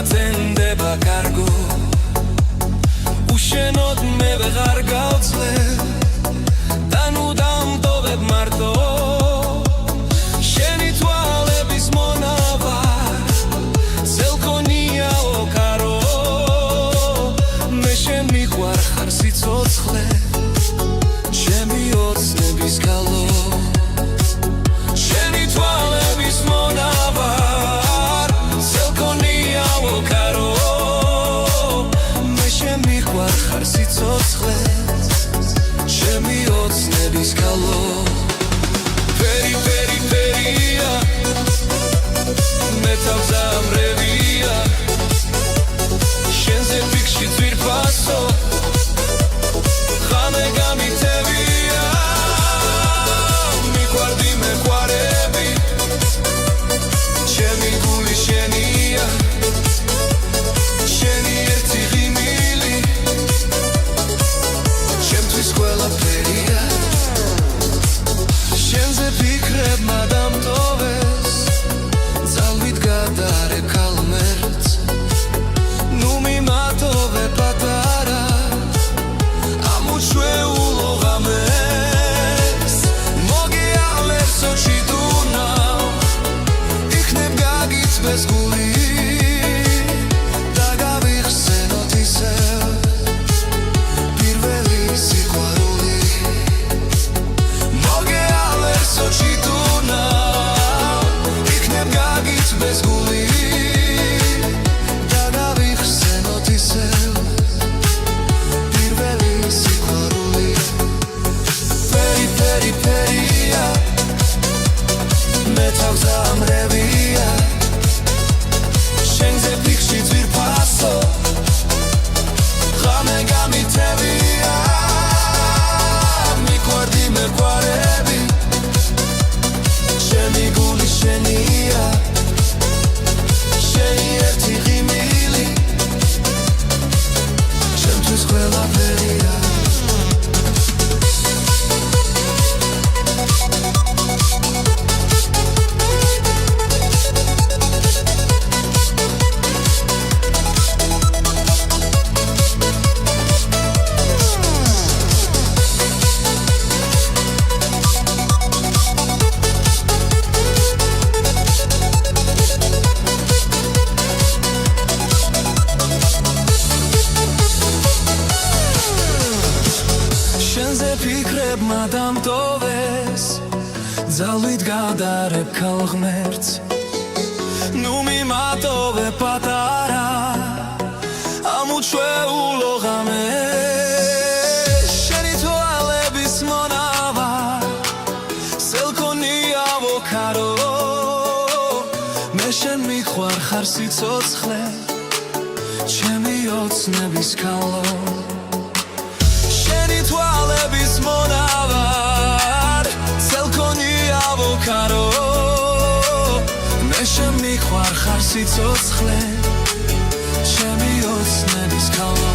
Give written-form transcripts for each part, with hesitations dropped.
დამაძენდება კარგო უშენოდ მე ვეღარ გავძლე და ნუ დამტოვებ მარტო შენი თვალების მონავარ ზელქონიაო კარო მე შენ მიყვარ ხარ სიცოცხლე ჩემი ოცნების გალო შენი თვალების მონავარ ზელქონიაო კარო მე შენ მიყვარ ხარ სიცოცხლე ჩემი ოცნების გალო ფერი ფერი ფერია მე თავზე ამრევია შენზე ფიქში ძვირფასო ხამე გამიტევია მიყვარდი მეყვარები ჩემი გული შენია შენი ერთი ღიმილი ჩემთვის ყველაფერია შენზე ფიქრებმა დამტოვეს ძალვით გადარებ ქალმერც ნუ მიმატოვე პატარა ამუჩვეულო ღამეს მოგიალებს ოჩი დუნავ იქნებ გაგიწვეს გული და გავიხსენოთ ისევ პირველი სიყვარული მოგიალებს ოჩი დუნავ იქნებ გაგიწვეს გული და გავიხსენოთ ისევ პირველი სიყვარული ფერი ფერი ფერია მე თავზე ამრევია შენზე ფიქში ძვირფასო ხამე გამიტევია მიყვარდი მეყვარები ჩემი გული შენია შენი ერთი ღიმილი ჩემთვის ყველაფერია შენზე ფიქრებმა დამტოვეს ძალვით გადარებ ქალღმერც ნუ მიმატოვე პატარა ამუჩვეულო ღამეს შენი თვალების მონავარ ზელქონიაო კარო მე შენ მიყვარ ხარ სიცოცხლე ჩემი ოცნების გალო შენი თვალების მონავარ ზელქონიაო კარო მე შენ მიყვარ ხარ სიცოცხლე ჩემი ოცნების გალო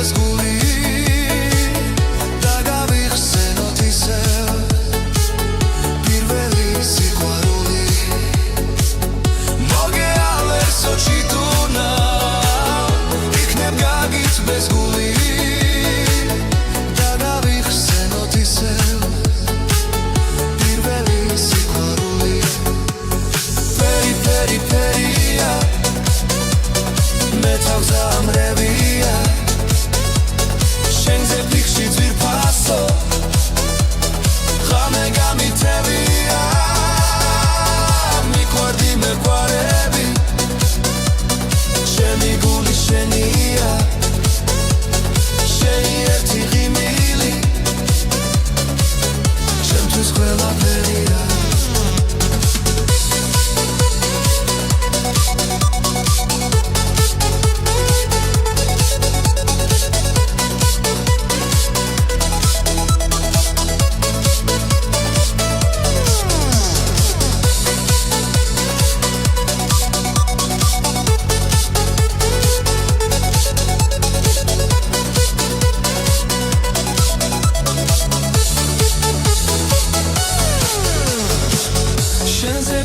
без гули დაგავიხსენოთ ისევ პირველი სიყვარული მოგეალერ სოჩი თუნა იქნებ გაგიც без გული დაგავიხსენოთ ისევ პირველი სიყვარული ფერი ფერი ფერია მე თავს ამრევია შენზე ფიქში ძვირფასო ღამე გამითევია მიყვარდი მეყვარები ჩემი გული შენია შენი ერთი ღიმილი ჩემთვის ყველაფერია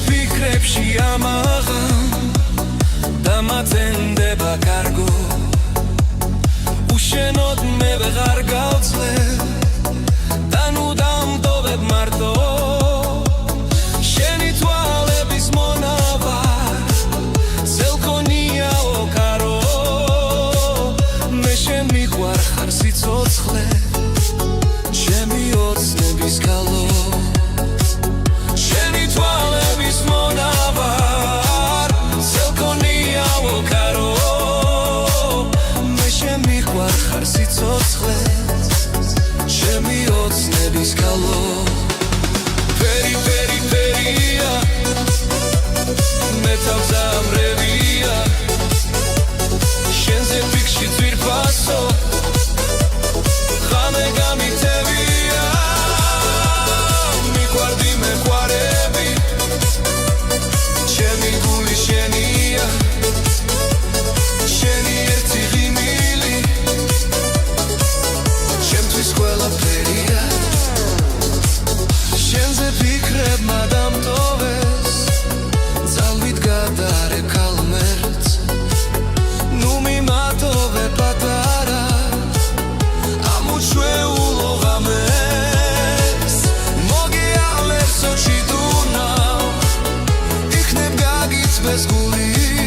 ფიქრებში ამაღამ დამატენდება კარგო უშენოდ მე ვეღარ გავძლებ და ნუ დამტოვებ მარტო შენი თვალების მონავარ ზელქონიაო კარო მე შენ მიყვარხარ სიცოცხლე ჩემი ოცნების გალო სიცოცხლე ჩემი ოცნების გალო ფერი ფერი ფერია მე თავს ამრევია შენზე ფიქში ძვირფასო ღამე გამითევია მიყვარდი მეყვარები ჩემი გული შენია შენი ერთი ღიმილი ყველაფერია შენზე ფიქრებმა დამტოვეს ძალვით გადარე კალმერც ნუ მიმატოვე პატარა ამუჩვეულო ღამეს მოგეალერ სოჩი დურნავ იქნებ გაგიც без გული